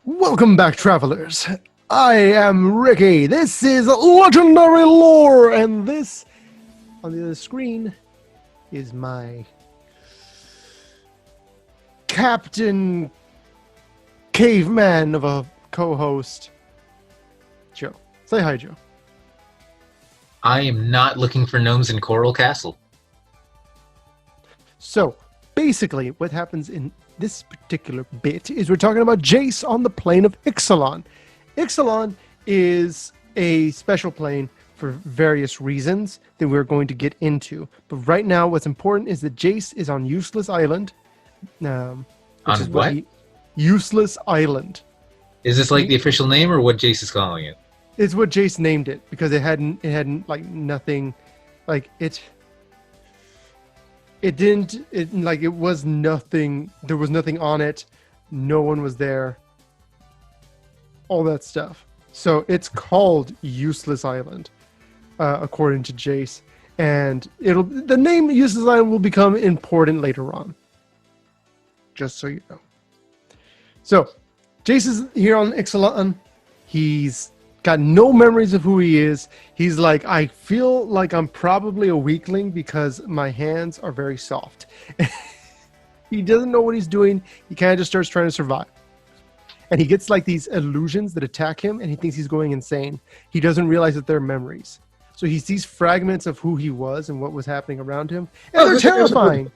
Welcome back, travelers. I am Ricky. This is Legendary Lore, and this on the other screen is my Captain Caveman of a co-host, Joe. Say hi, Joe. I am not looking for gnomes in Coral Castle. So, basically, what happens in this particular bit is we're talking about Jace on the plane of Ixalan. Ixalan is a special plane for various reasons that we're going to get into. But right now, what's important is that Jace is on Useless Island. On what? Useless Island. Is this like the official name or what Jace is calling it? It's what Jace named it because it hadn't like nothing, like it was nothing. There was nothing on it. No one was there. All that stuff. So it's called Useless Island, according to Jace, and the name Useless Island will become important later on. Just so you know. So Jace is here on Ixalan. He's got no memories of who he is. He's like, I feel like I'm probably a weakling because my hands are very soft. He doesn't know what he's doing. He kind of just starts trying to survive. And he gets like these illusions that attack him, and he thinks he's going insane. He doesn't realize that they're memories. So he sees fragments of who he was and what was happening around him, and they're terrifying.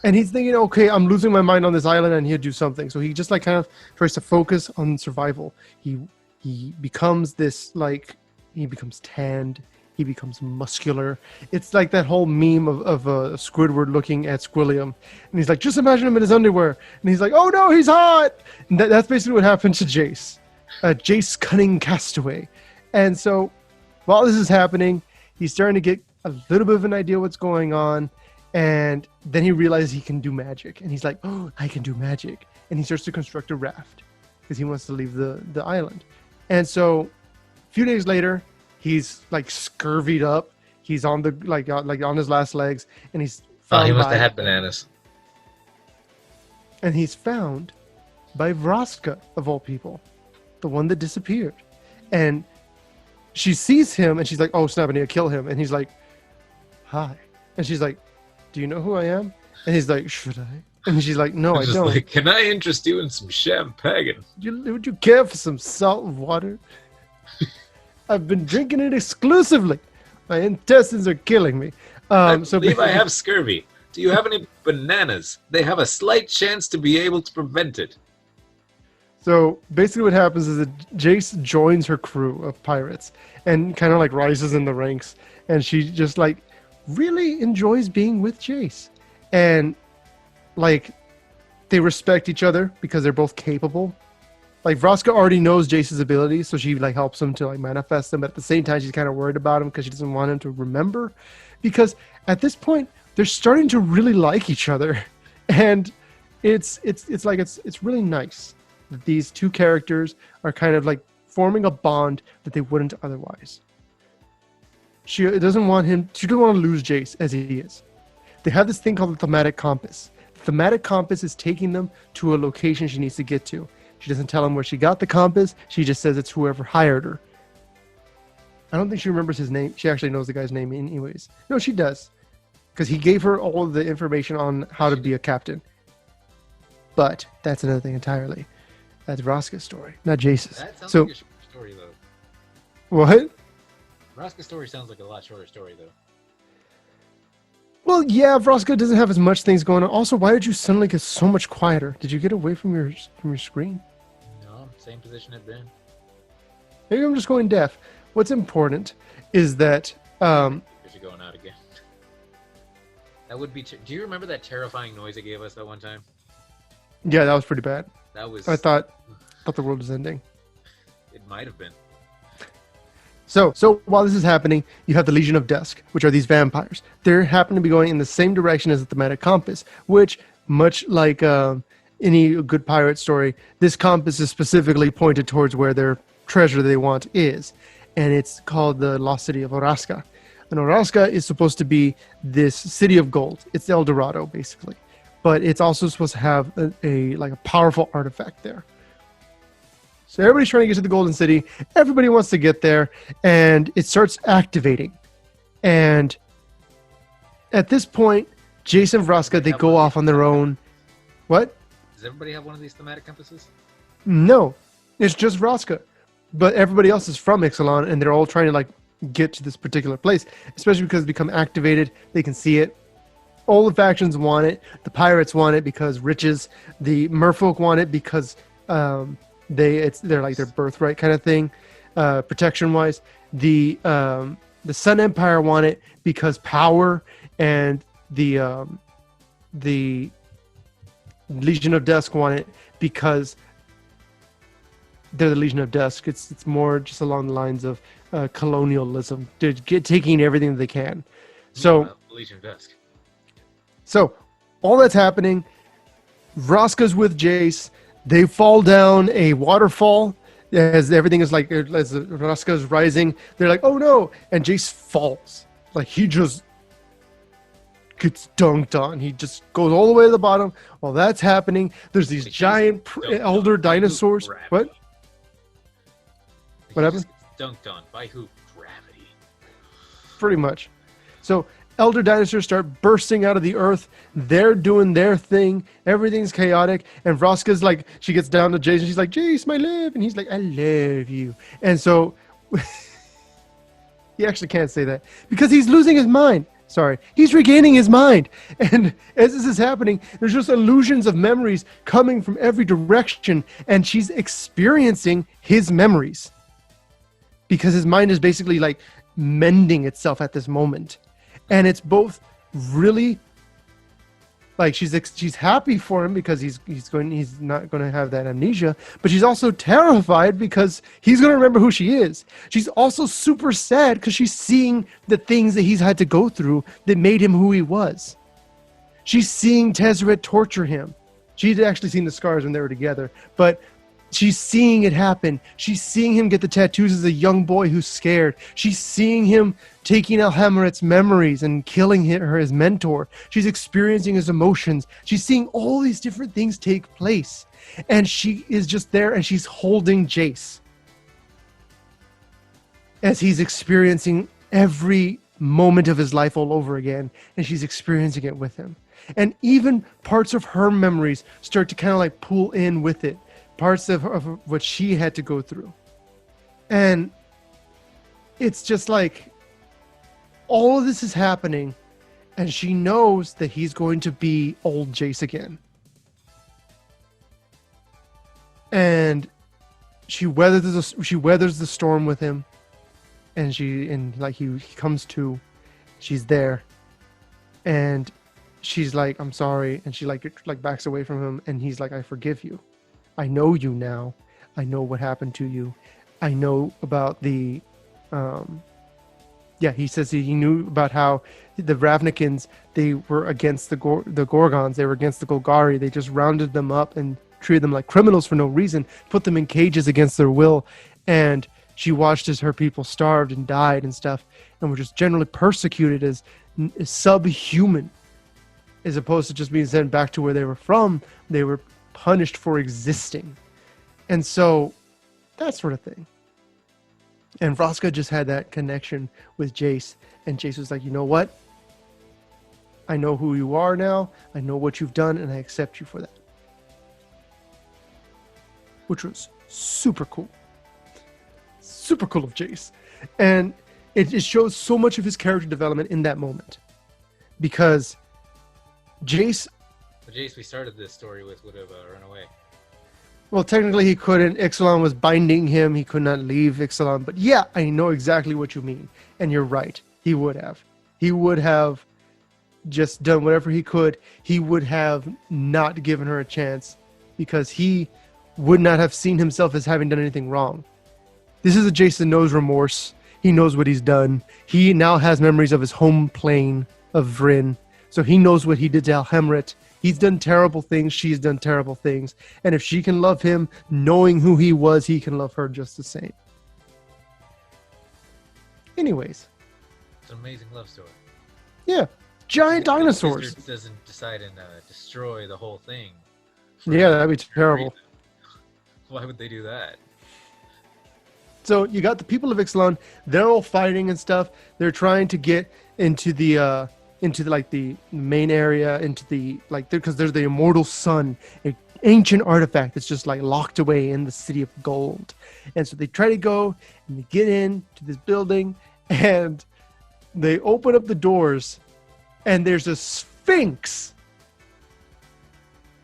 And he's thinking, okay, I'm losing my mind on this island, and he'll do something. So he just like kind of tries to focus on survival. He becomes this, like, he becomes tanned. He becomes muscular. It's like that whole meme of Squidward looking at Squilliam. And he's like, just imagine him in his underwear. And he's like, oh no, he's hot. And that's basically what happened to Jace. Jace Cunning Castaway. And so while this is happening, he's starting to get a little bit of an idea what's going on. And then he realizes he can do magic. And he's like, oh, I can do magic. And he starts to construct a raft because he wants to leave the island. And so a few days later, he's like scurvied up. He's on the like on his last legs, and he's found he must have had bananas. And he's found by Vraska, of all people, the one that disappeared. And she sees him, and she's like, "Oh snap! I need to kill him." And he's like, "Hi," and she's like, "Do you know who I am?" And he's like, "Should I?" And she's like, "No, I don't." Like, can I interest you in some champagne? Would you care for some salt water? I've been drinking it exclusively. My intestines are killing me. I believe I have scurvy. Do you have any bananas? They have a slight chance to be able to prevent it. So basically what happens is that Jace joins her crew of pirates and kind of like rises in the ranks. And she just like really enjoys being with Jace. And like they respect each other because they're both capable. Like Vraska already knows Jace's abilities, so she like helps him to like manifest them. But at the same time, she's kind of worried about him because she doesn't want him to remember. Because at this point, they're starting to really like each other, and it's really nice that these two characters are kind of like forming a bond that they wouldn't otherwise. She doesn't want to lose Jace as he is. They have this thing called the thematic compass. The thematic compass is taking them to a location she needs to get to. She doesn't tell him where she got the compass. She just says it's whoever hired her. I don't think she remembers his name. She actually knows the guy's name anyways. No, she does. Because he gave her all of the information on how to be a captain. But that's another thing entirely. That's Vraska's story, not Jace's. That sounds like a short story, though. What? Vraska's story sounds like a lot shorter story, though. Well, yeah, Vraska doesn't have as much things going on. Also, why did you suddenly get so much quieter? Did you get away from your screen? No, same position I've been. Maybe I'm just going deaf. What's important is that... You're going out again. That would be... Do you remember that terrifying noise it gave us that one time? Yeah, that was pretty bad. That was... I thought the world was ending. It might have been. So while this is happening, you have the Legion of Dusk, which are these vampires. They happen to be going in the same direction as the thematic compass, which, much like any good pirate story, this compass is specifically pointed towards where their treasure they want is. And it's called the Lost City of Oraska. And Oraska is supposed to be this city of gold. It's El Dorado, basically. But it's also supposed to have a powerful artifact there. So everybody's trying to get to the Golden City. Everybody wants to get there, and it starts activating. And at this point, Jace and Vraska, they go off on their own. What? Does everybody have one of these thematic compasses? No, it's just Vraska. But everybody else is from Ixalan, and they're all trying to like get to this particular place, especially because it's become activated. They can see it. All the factions want it. The pirates want it because riches. The merfolk want it because they're like their birthright kind of thing, protection wise. The Sun Empire want it because power, and the Legion of Dusk want it because they're the Legion of Dusk. It's more just along the lines of colonialism. They're taking everything that they can. So Legion of Dusk. So all that's happening. Vraska's with Jace. They fall down a waterfall as everything is like, as Vraska's rising. They're like, oh no. And Jace falls. Like he just gets dunked on. He just goes all the way to the bottom. While that's happening, there's these giant elder dinosaurs. What? What happened? Dunked on by who? Gravity. Pretty much. So elder dinosaurs start bursting out of the earth. They're doing their thing. Everything's chaotic. And Vraska's like, she gets down to Jace and she's like, Jace, my love. And he's like, I love you. And so he actually can't say that because he's losing his mind. Sorry. He's regaining his mind. And as this is happening, there's just illusions of memories coming from every direction. And she's experiencing his memories because his mind is basically like mending itself at this moment. And it's both really like she's happy for him because he's not going to have that amnesia, but she's also terrified because he's going to remember who she is. She's also super sad because she's seeing the things that he's had to go through that made him who he was. She's seeing Tezzeret torture him. She'd actually seen the scars when they were together, but she's seeing it happen. She's seeing him get the tattoos as a young boy who's scared. She's seeing him taking Alhamret's memories and killing her as mentor. She's experiencing his emotions. She's seeing all these different things take place. And she is just there and she's holding Jace as he's experiencing every moment of his life all over again. And she's experiencing it with him. And even parts of her memories start to kind of like pull in with it. Parts of what she had to go through. And it's just like all of this is happening and she knows that he's going to be old Jace again. And she weathers the storm with him, and he comes to, she's there, and she's like, I'm sorry, and she like backs away from him, and he's like, I forgive you. I know you now. I know what happened to you. I know about the, he says he knew about how the Ravnikins, they were against the Gorgons. They were against the Golgari. They just rounded them up and treated them like criminals for no reason, put them in cages against their will. And she watched as her people starved and died and stuff, and were just generally persecuted as subhuman, as opposed to just being sent back to where they were from. They were punished for existing. And so that sort of thing. And Vraska just had that connection with Jace, and Jace was like, you know what? I know who you are now. I know what you've done, and I accept you for that. Which was super cool. Super cool of Jace. And it shows so much of his character development in that moment. Because Jace, we started this story with would have run away. Well, technically he couldn't. Ixalan was binding him. He could not leave Ixalan. But yeah, I know exactly what you mean. And you're right. He would have. He would have just done whatever he could. He would have not given her a chance because he would not have seen himself as having done anything wrong. This is a Jace that knows remorse. He knows what he's done. He now has memories of his home plane of Vryn. So he knows what he did to Alhamret. He's done terrible things. She's done terrible things. And if she can love him, knowing who he was, he can love her just the same. Anyways. It's an amazing love story. Yeah. Giant dinosaurs. Doesn't decide and destroy the whole thing. Yeah, that'd be terrible. Why would they do that? So you got the people of Ixalan. They're all fighting and stuff. They're trying to get into the like the main area, into the like because there's the immortal sun, an ancient artifact that's just like locked away in the city of gold. And so they try to go and they get into this building, and they open up the doors, and there's a sphinx.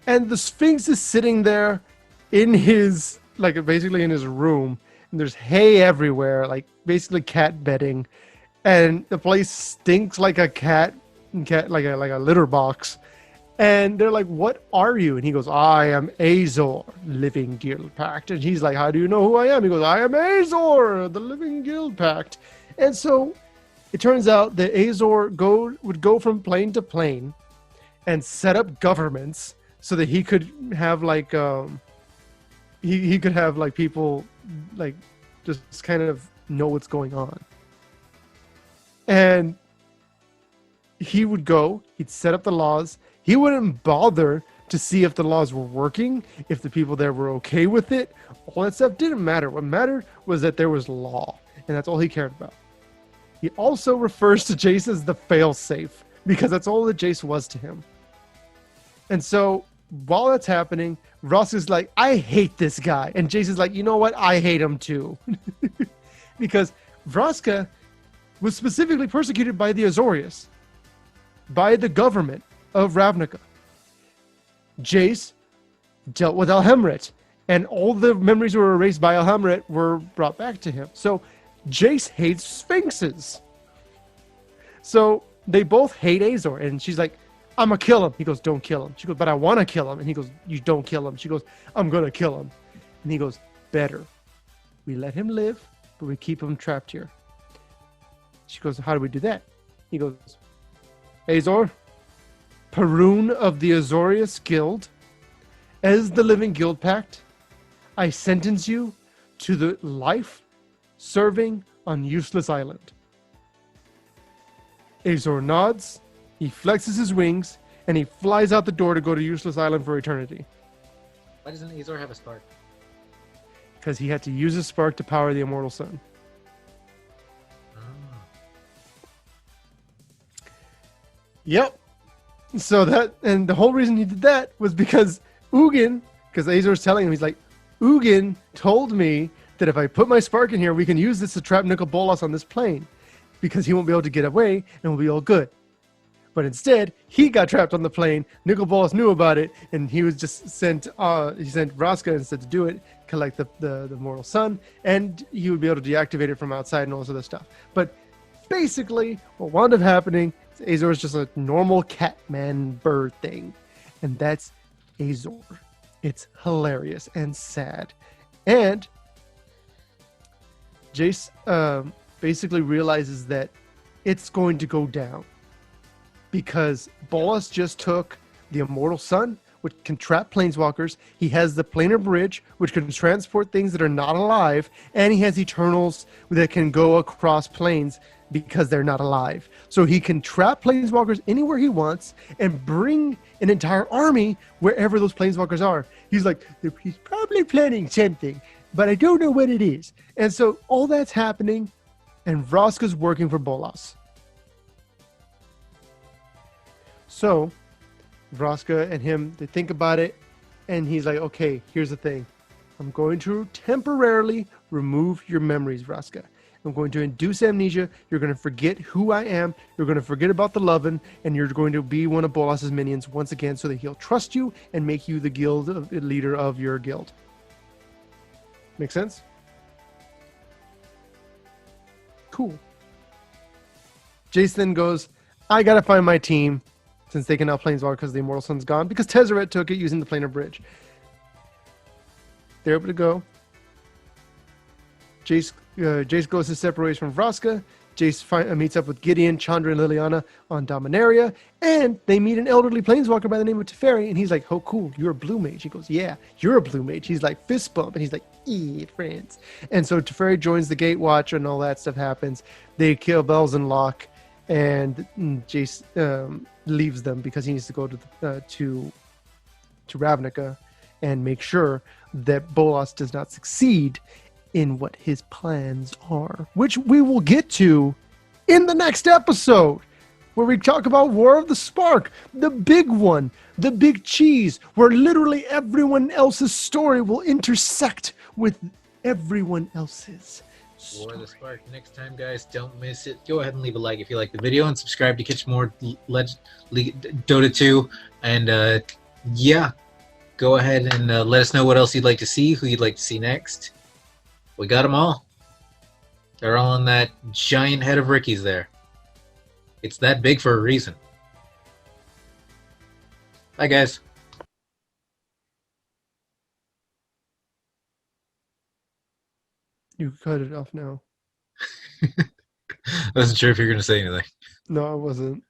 And the sphinx is sitting there in his like basically in his room. And there's hay everywhere, like basically cat bedding, and the place stinks like a cat like a litter box. And they're like, "What are you?" And he goes, "I am Azor, Living Guild Pact." And he's like, "How do you know who I am?" He goes, "I am Azor, the Living Guild Pact." And so it turns out that Azor would go from plane to plane and set up governments so that he could have like he could have like people like just kind of know what's going on. And he would go, he'd set up the laws. He wouldn't bother to see if the laws were working, if the people there were okay with it. All that stuff didn't matter. What mattered was that there was law, and that's all he cared about. He also refers to Jace as the failsafe, because that's all that Jace was to him. And so while that's happening, Ross is like, "I hate this guy." And Jace is like, "You know what? I hate him too." Because Vraska was specifically persecuted by the Azorius, by the government of Ravnica. Jace dealt with Alhemrit, and all the memories that were erased by Alhemrit were brought back to him. So Jace hates sphinxes. So they both hate Azor, and she's like, "I'm gonna kill him." He goes, "Don't kill him." She goes, "But I want to kill him." And he goes, "You don't kill him." She goes, "I'm gonna kill him." And he goes, "Better. We let him live, but we keep him trapped here." She goes, "How do we do that?" He goes, "Azor, Perun of the Azorius Guild, as the Living Guild Pact, I sentence you to the life serving on Useless Island." Azor nods, he flexes his wings, and he flies out the door to go to Useless Island for eternity. Why doesn't Azor have a spark? Because he had to use his spark to power the immortal sun. Yep. So and the whole reason he did that was because Ugin, because Azor's telling him, he's like, "Ugin told me that if I put my spark in here, we can use this to trap Nicol Bolas on this plane, because he won't be able to get away and we'll be all good." But instead, he got trapped on the plane. Nicol Bolas knew about it, and he was just sent. He sent Vraska instead to do it, collect the mortal sun, and he would be able to deactivate it from outside and all this other stuff. But basically, what wound up happening is Azor is just a normal catman bird thing, and that's Azor. It's hilarious and sad, and Jace basically realizes that it's going to go down, because Bolas just took the immortal sun, which can trap planeswalkers. He has the planar bridge, which can transport things that are not alive, and he has Eternals that can go across planes because they're not alive. So he can trap planeswalkers anywhere he wants and bring an entire army wherever those planeswalkers are. He's like, he's probably planning something, but I don't know what it is. And so all that's happening, and Vraska's working for Bolas. So Vraska and him, they think about it, and he's like, "Okay, here's the thing. I'm going to temporarily remove your memories, Vraska. I'm going to induce amnesia. You're going to forget who I am. You're going to forget about the Lovin, and you're going to be one of Bolas's minions once again, so that he'll trust you and make you the leader of your guild." Make sense? Cool. Jace then goes, "I gotta find my team, since they can now planeswalk because the Immortal Sun's gone, because Tezzeret took it using the planar bridge." They're able to go. Jace goes his separate ways from Vraska. Jace meets up with Gideon, Chandra, and Liliana on Dominaria, and they meet an elderly planeswalker by the name of Teferi, and he's like, "Oh, cool, you're a blue mage." He goes, "Yeah, you're a blue mage." He's like, "Fist bump," and he's like, friends. And so Teferi joins the Gatewatch, and all that stuff happens. They kill Bells and Locke, and Jace leaves them because he needs to go to Ravnica and make sure that Bolas does not succeed in what his plans are, which we will get to in the next episode, where we talk about War of the Spark, the big one, the big cheese, where literally everyone else's story will intersect with everyone else's story. War of the Spark next time, guys. Don't miss it. Go ahead and leave a like if you like the video and subscribe to catch more Dota 2. And yeah, go ahead and let us know what else you'd like to see, who you'd like to see next. We got them all. They're all on that giant head of Ricky's there. It's that big for a reason. Bye, guys. You cut it off now. I wasn't sure if you were going to say anything. No, I wasn't.